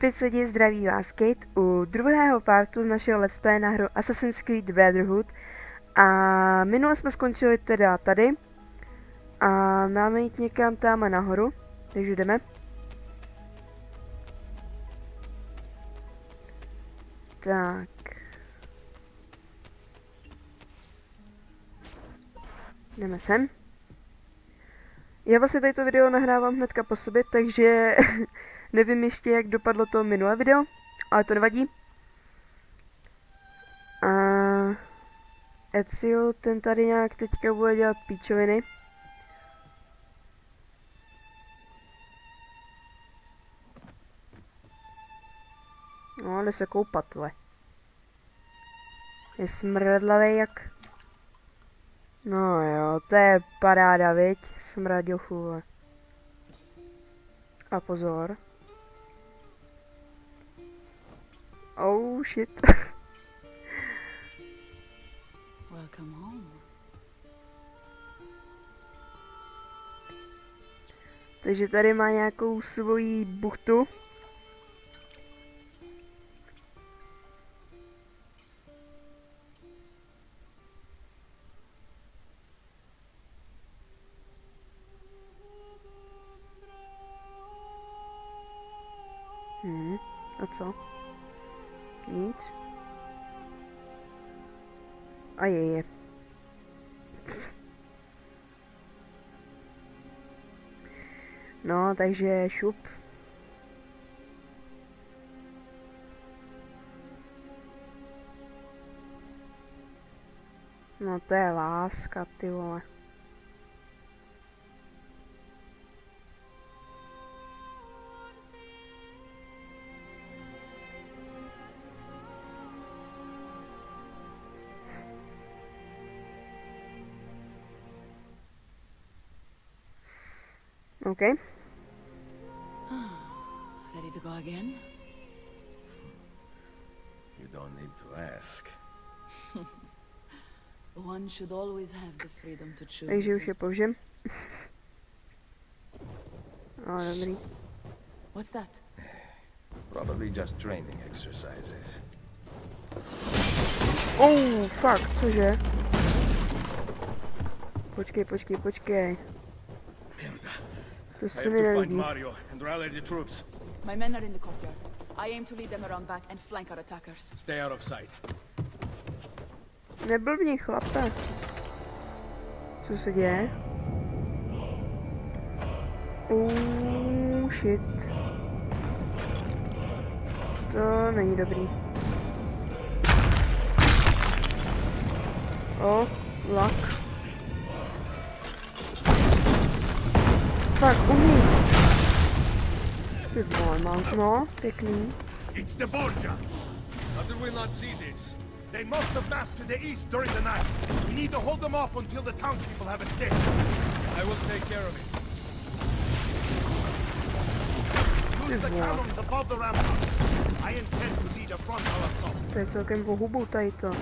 Čepic lidi, zdraví vás Kate u druhého partu z našeho let's play na hru Assassin's Creed Brotherhood. A minule jsme skončili teda tady a máme jít někam tam nahoru, takže jdeme. Tak. Jdeme sem. Já vlastně tady to video nahrávám hnedka po sobě, takže nevím ještě, jak dopadlo to minulé video, ale to nevadí. A Ezio, ten tady nějak teďka bude dělat píčoviny. No, jde se koupat, vole. Je smradlavej jak... No jo, to je paráda, viď? Smraďochu, vole. A pozor. Oh shit. Welcome home. Takže tady má nějakou svoji buchtu. A co? Nic. A je. No, takže šup. No to je láska, ty vole. Okay. Ready to go again? You don't need to ask. One should always have the freedom to choose. Takže už je použím. Dobrý. What's that? Probably just training exercises. Oh, fuck, cože? Počkej. To I se have mi to find nelíbí. Mario and rally the troops. My men are in the courtyard. I aim to lead them around back and flank our attackers. Stay out of sight. Neblbni, chlape. Co se děje? Shit. To není dobrý. Lak. Tak, umí. Ty vole, no, pěkný. It's the Borgia! How did we not see this? They must have massed to the east during the night. We need to hold them off until the townspeople have escaped. I will take care of it. Use the cannons above the rampart. I intend to lead a frontal assault. To je celkem vohubu tady to. Do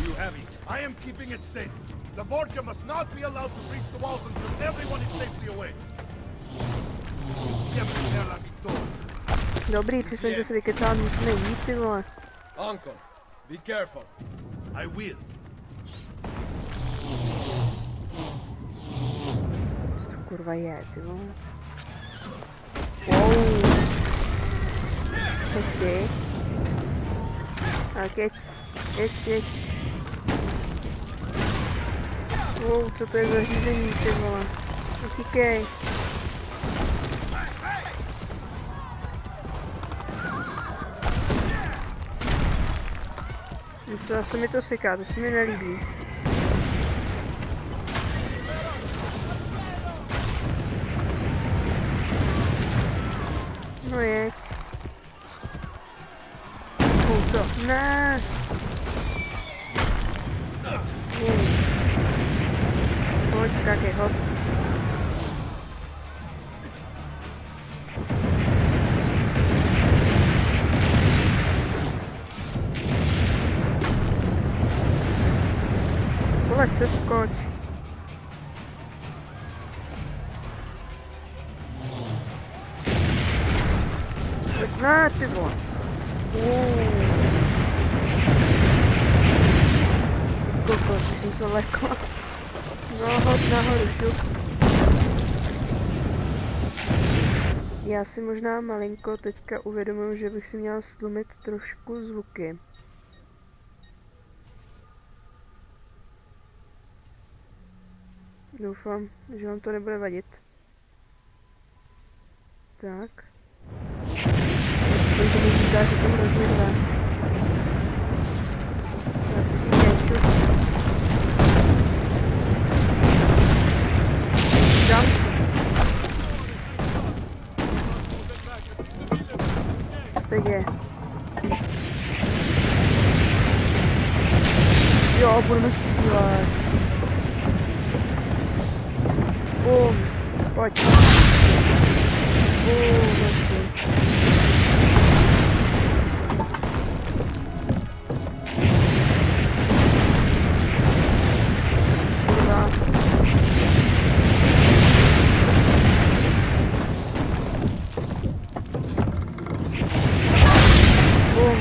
you have it? I am keeping it safe. The Borgia must not be allowed to breach the walls until everyone is safely away. Siempre per la victoria. Dobrý, přesně se vykecát, musíme jít, ty vole. Uncle, be careful. I will. Co to kurva je, ty vole. Wow. Hezky. Tak jeď. Wow, co to je za řízení, ty vole. Utíkej. To zase mi to seká, to se mi nelíbí. No jeď. Co? Ne. Pojď, skákej, hop. Vole, seskoč. Ne, ty vole. Kokos, už jsem se lekla. No, hod nahoru, šup. Já si možná malinko teďka uvědomuji, že bych si měla stlumit trošku zvuky. Doufám, že vám to nebude vadit. Tak. Takže mi se zdá, že to hrozně řve. Tak, utíkej, šup. Jump. Co se děje? Jo, budeme střílet. Bum, pojď. Bum, hezky. Kurva. Bum.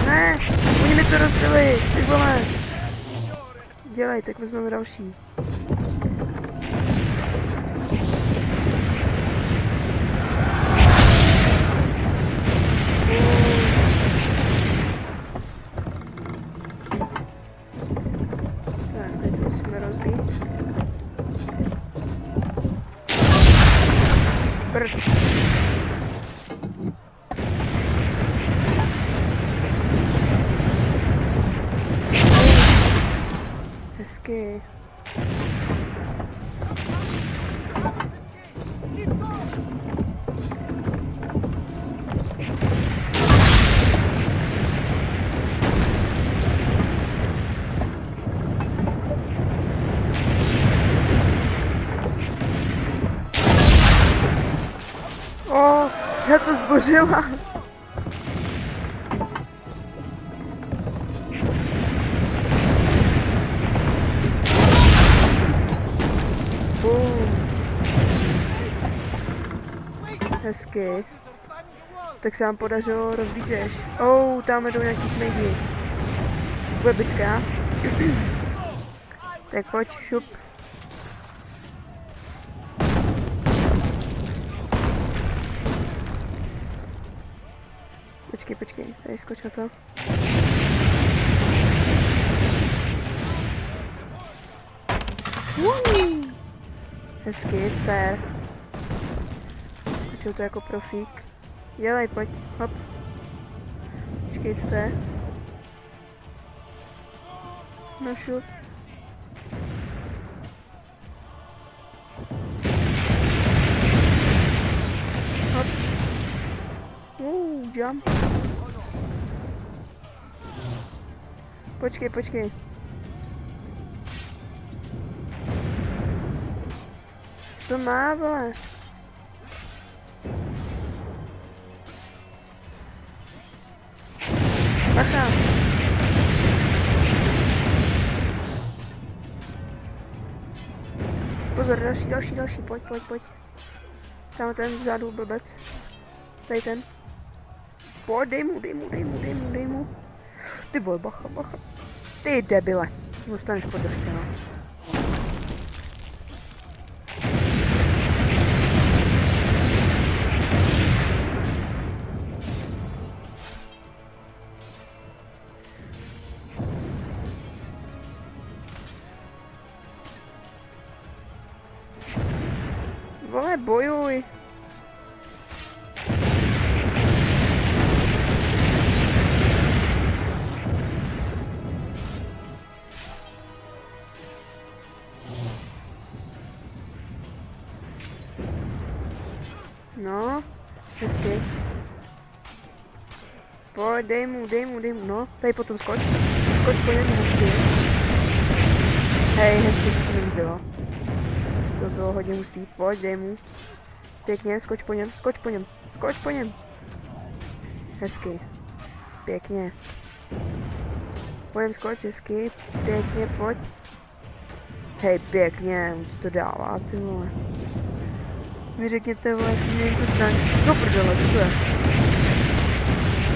Ne, oni mi to rozbili, ty vole. Dělej, tak vezmeme další. Tak, teď musíme rozbít. Prd. Hezky. O, já to zbořila. Hezky. Tak se nám podařilo rozbít věž. Tam jdou nějaký šmejdi. Bude bitka. Tak pojď, šup. Počkej, tady skoč na to. Hezky, fair. Skočil to jako profík. Dělej, pojď, hop. Počkej, co to je? No šup. Hop. Jump. Počkej. Co to má, vole? Bacha. Pozor, další, pojď. Tam ten vzadu blbec. Tady ten. Pojď, dej mu. Ty vole, bacha. Ty debile. Dostaneš po držce, no. bojuj. No, hezky. Pojď, dej mu, no, tady potom skoč. Skoč po něm, hezky. Hej, hezky, to se mi líbilo. To bylo hodně hustý, pojď, dej mu. Pěkně, skoč po něm, skoč po něm, skoč po něm. Hezky. Pěkně. Po něm skoč, hezky, pěkně, pojď. Hej, pěkně, už to dává, ty vole. Mi řekněte, vole, jak si změním tu zbraň. No prdele, co to je?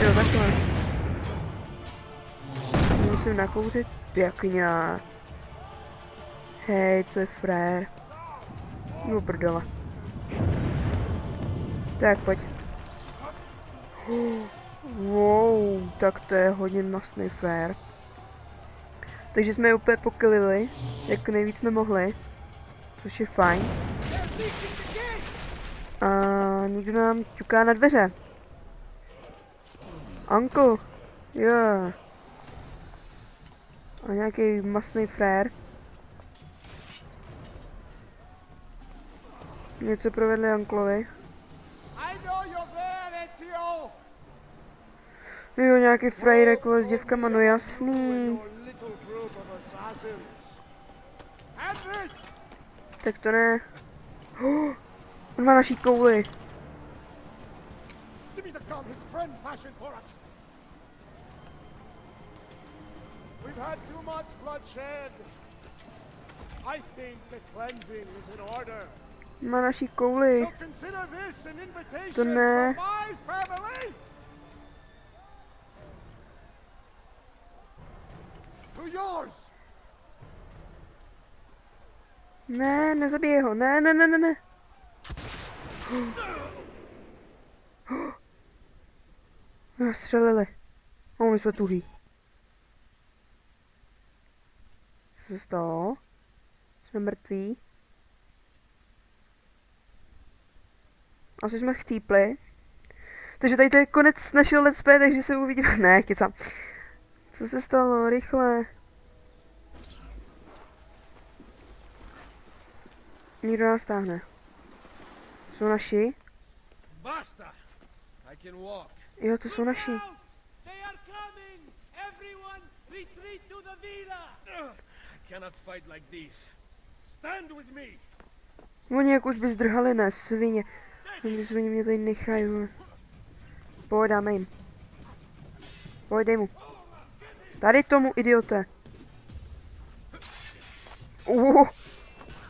Jo, takhle. Musím nakouřit. Pěkně. Hej, to je frér. No prdele. Tak, pojď. Wow, tak to je hodně masný frér. Takže jsme je úplně pokylili, jak nejvíc jsme mohli. Což je fajn. A někdo nám ťuká na dveře. Uncle. Jo. A nějaký masný frér. Něco provedli unklovi. Jo, nějaký frajrek s děvkama, no jasný. Tak to ne. Oh, on má naší kouli. Give me the gun his friend fashioned for us. We've had too much bloodshed. I think the cleansing is in order. Má naší kouli. So consider this an To invitation ne. from my family to yours. Ne, nezabijej ho. Ne, ne, ne, ne, ne. Nás střelili. A my jsme tuhý. Co se stalo? Jsme mrtví. Asi jsme chcípli. Takže tady to je konec našeho let's play, takže se uvidíme. Ne, kecám. Co se stalo? Rychle. Nikdo nás táhne. Jsou naši? Basta! I can walk. Jo, to jsou naši. They are coming! Everyone, retreat to the villa! I cannot fight like this. Stand with me! Oni jak už by zdrhali, ne, svině. Oni svině mě tady nechají. Pojď, dáme jim. Pojď, dej mu. Tady tomu, idiote.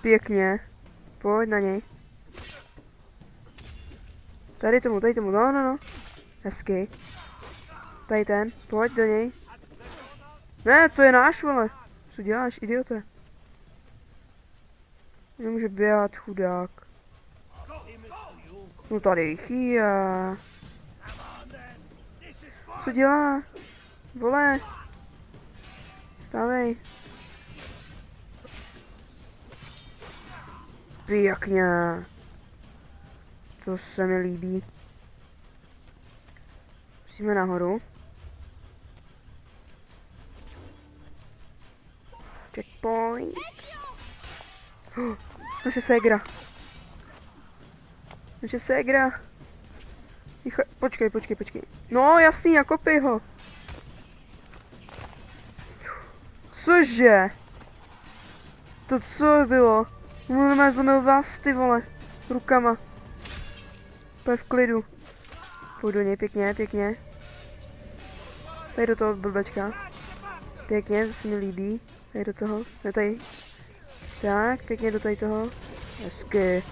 Pěkně. Pojď na něj. Tady tomu, no, no, no. Hezky. Tady ten, pojď do něj. Ne, to je náš, vole. Co děláš, idiote? Nemůže běhat, chudák. No tady chýja. Co dělá? Vole. Vstávej. Pěkně. To se mi líbí. Musíme nahoru. Checkpoint. Naše ségra. Naše ségra. Počkej. No jasný, nakopij ho. Cože? To co bylo? Můžeme zlomil vás, ty vole. Rukama. Pojď v klidu. Půjdu do něj, pěkně. Tady do toho blbečka. Pěkně, to se mi líbí. Tady do toho, ne tady. Tak, pěkně do tady toho. Hezky.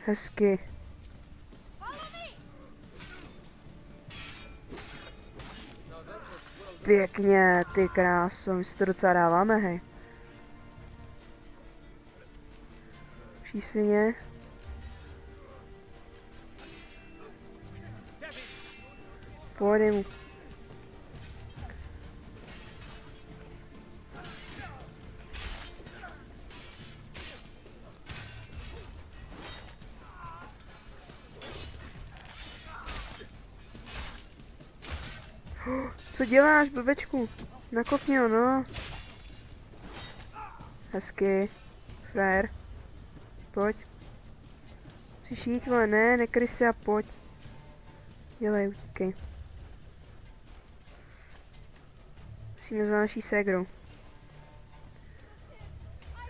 Hezky. Pěkně, ty kráso, my si to docela dáváme, hej. Vší svině. Pojď mu. Co děláš, blbečku? Nakopni ho, no. Hezky. Frajer. Pojď. Musíš jít, vole, ne, nekry se a pojď. Dělej, utíkej. Musíme za naší ségrou.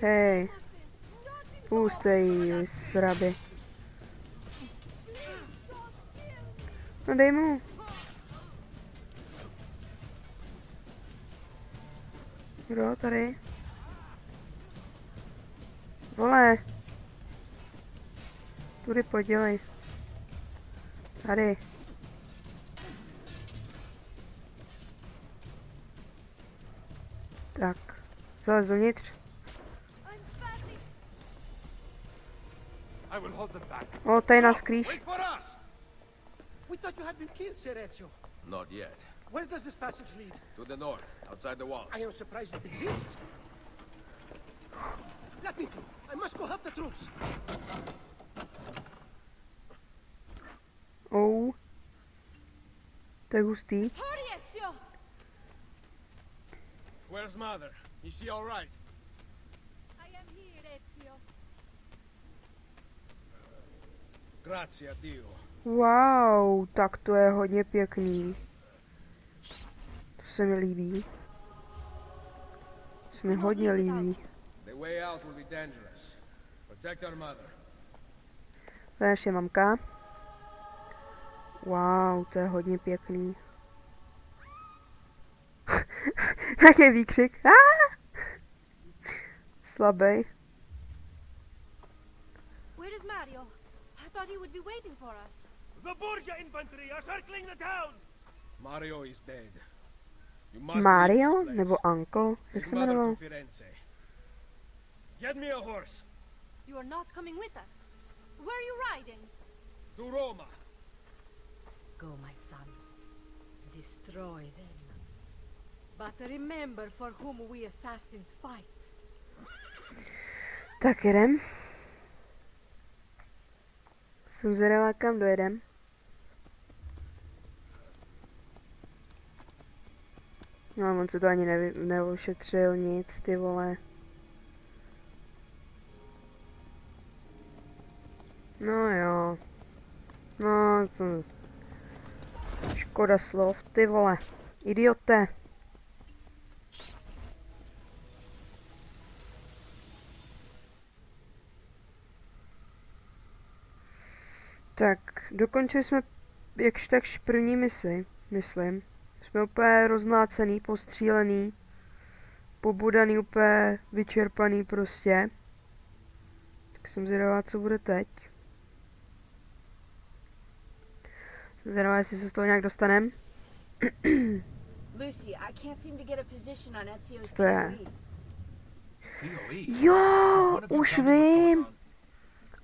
Hej. Pustej ji, sraby. No dej mu. Kdo tady? Vole. Tudy podělej. Tady. Tak. Zalez dovnitř. I will hold them back. O, tady nás skrýš. Wait for us! We thought you had been killed, Sir Ezio. Not yet. Where does this passage lead? To the north, outside the walls. I am surprised it exists. Let me through. I must go help the troops. Oh. To je hustý. Hurry, Ezio! Where's Mother? Is she all right? I am here, Ezio. Grazie a Dio. Wow, tak to je hodně pěkný. To se mi líbí. To se mi hodně líbí. The way out will be dangerous. Protect our mother. To je naše mamka. Wow, to je hodně pěkný. Jaký výkřik. Slabý. Where is Mario? I thought he would be waiting for us. The Borgia infantry are circling the town! Mario is dead. You must Mario? leave this place. Nebo Uncle? Jak Take se Mother jmenoval? to Firenze. Get me a horse. You are not coming with us. Where are you riding? To Roma. Go, my son. Destroy them. But remember for whom we assassins fight. Tak jedem. Jsem zvědavá, kam dojedem. No, on se to ani neošetřil, nic, ty vole. No jo. No, to... Škoda slov, ty vole. Idiote. Tak, dokončili jsme jakž takž první misi, myslím. Jsme úplně rozmlácený, postřílený, pobudaný, úplně vyčerpaný prostě. Tak jsem zvědavá, co bude teď. Jsem zvědavá, jestli se z toho nějak dostanem. Lucy, I can't seem to get a position on Ezio's Co to je? POE. Jo, už vím.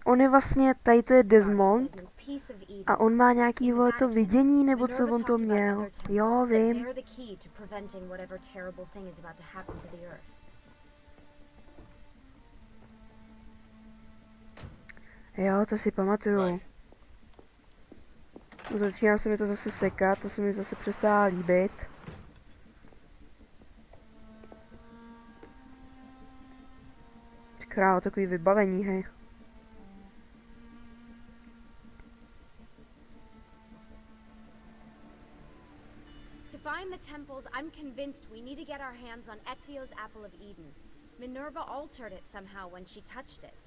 On je vlastně, tady to je Desmond. Piece of Eden. A on má nějaký vole to vidění, nebo co Minerva on to talked about měl. other temples, Jo, that vím. they're the key to preventing whatever terrible thing is about to happen to the earth. Jo, to si pamatuju. Right. Začíná se mi to zase sekat, to se mi zase přestává líbit. Král, takový vybavení, hej. To find the temples, I'm convinced we need to get our hands on Ezio's Apple of Eden. Minerva altered it somehow when she touched it.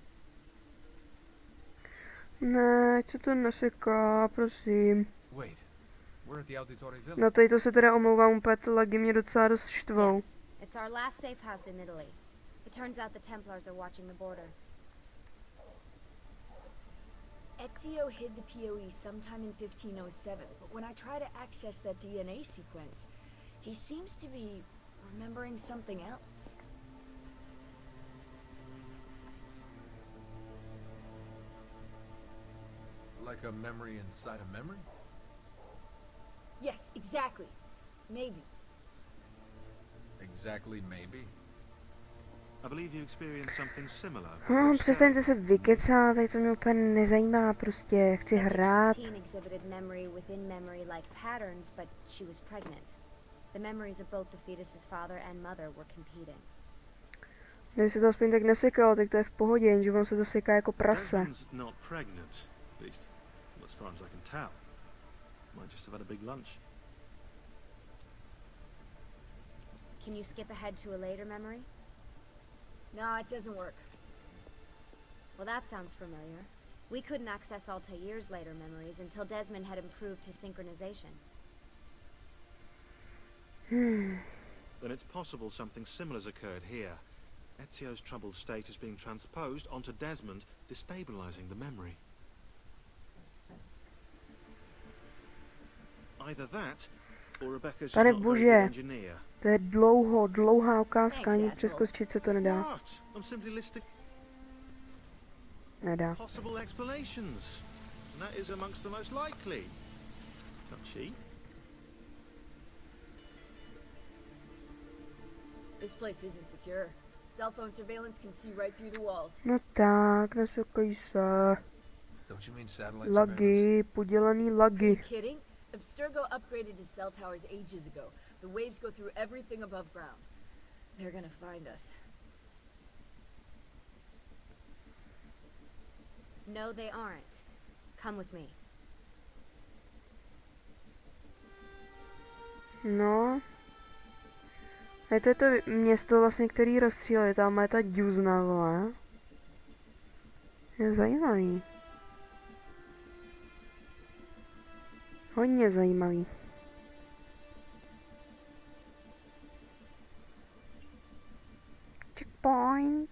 Ne, co to neseká, prosím. Wait, we're at the Auditore Village. No tady to se teda omlouvám, úplně ty lagy mě docela dost štvou. Yes, it's our last safe house in Italy. It turns out the Templars are watching the border. Ezio hid the POE sometime in 1507, but when I try to access that DNA sequence, he seems to be remembering something else. Like a memory inside a memory? Yes, exactly. Maybe. Exactly, maybe. I believe you experienced something similar. No, přestaňte se vykecat, tady to mě úplně nezajímá, prostě chci hrát. Teen exhibited memory within memory like patterns, but she was pregnant. The memories of both the fetus's father and mother were competing. Kdyby se to aspoň tak nesekalo, tak to je v pohodě, jenže on se to seká jako prase. Desmond's not pregnant, at least as far as I can tell. Might just have had a big lunch. Can you skip ahead to a later memory? No, it doesn't work. Well, that sounds familiar. We couldn't access Altair's later memories until Desmond had improved his synchronization. Then it's possible something similar's occurred here. Ezio's troubled state is being transposed onto Desmond, destabilizing the memory. Either that, or Rebecca's just Pane not very good bože, engineer. to je dlouhá ukázka, ani přeskočit se to nedá. What? I'm simply listing Nedá. possible explanations. And that is amongst the most likely. Not she? This place isn't secure. Cell phone surveillance can see right through the walls. No tak, nesokej se. Don't you mean satellite surveillance? Lagy, podělaný lagy. Kidding? Abstergo upgraded his cell towers ages ago. The waves go through everything above ground. They're gonna find us. No, they aren't. Come with me. No. A to je to město vlastně, který rozstříleli, tam je ta džuzna, vole. Je zajímavý. Hodně zajímavý. Checkpoint.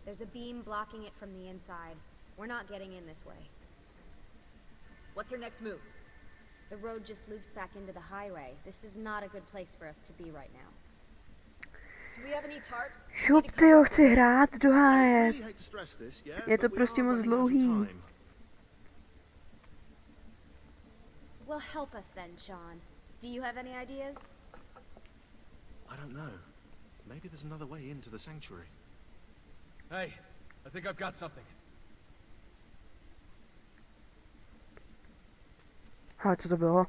There's a beam blocking it from the inside. We're not getting in this way. What's her next move? The road just loops back into the highway. This is not a good place for us to be right now. Do we have any tarps? Šup, tyjo, chci hrát do háje. I really hate to stress this, yeah, Je to but we prostě are moc running out of dlouhý. time. Well, help us then, Sean. Do you have any ideas? I don't know. Maybe there's another way into the sanctuary. Hey, I think I've got something. A co to bylo?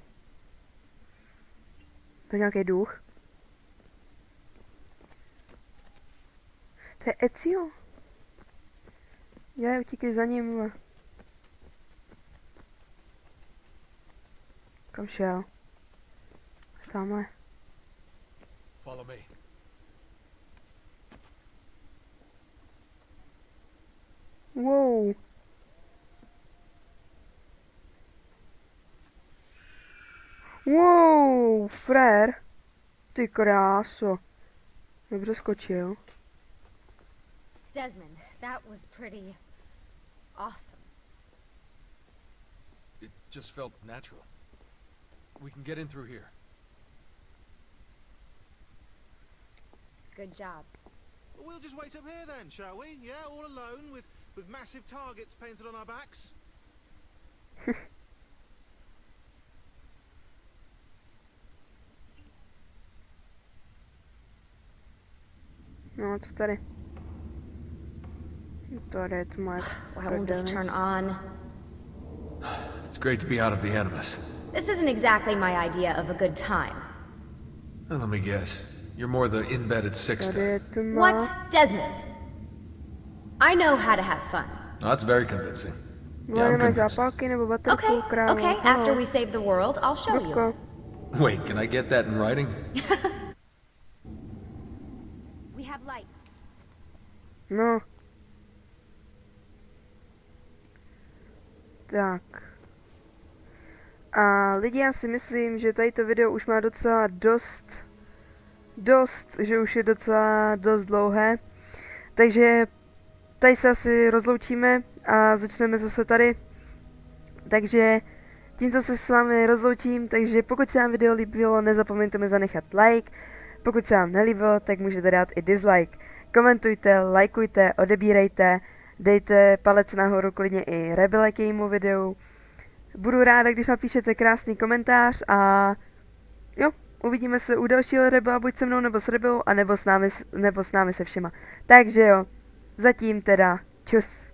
To je nějaký duch? To je Ezio? Já utíkej za ním, vole. Kam šel? Tamhle. Follow me. Wow. Wow, frér. Ty kráso. Dobře skočil. Desmond, that was pretty awesome. It just felt natural. We can get in through here. Good job. Well, we'll just wait up here then, shall we? Yeah, all alone with massive targets painted on our backs. No, co tady? Tady to má Why won't this turn on? It's great to be out of the Animus. This isn't exactly my idea of a good time. Well, let me guess. You're more the in-bed at 6 Tady type. to má... What? Desmond? I know how to have fun. Oh, that's very convincing. Yeah, I'm Máš convinced. zápalky nebo baterku, Okay, krávo? okay, after we save the world, I'll show you. Babko. Wait, can I get that in writing? We have light. No. Tak. A lidi, já si myslím, že tady to video už má docela že už je docela dost dlouhé. Takže tady se asi rozloučíme a začneme zase tady. Takže tímto se s vámi rozloučím, takže pokud se vám video líbilo, nezapomeňte mi zanechat like. Pokud se vám nelíbilo, tak můžete dát i dislike. komentujte, lajkujte, odebírejte, dejte palec nahoru klidně i Rebele k jejímu videu. Budu ráda, když napíšete krásný komentář a jo, uvidíme se u dalšího Rebela, buď se mnou nebo s Rebelou, a nebo s námi se všema. Takže jo, zatím teda, čus.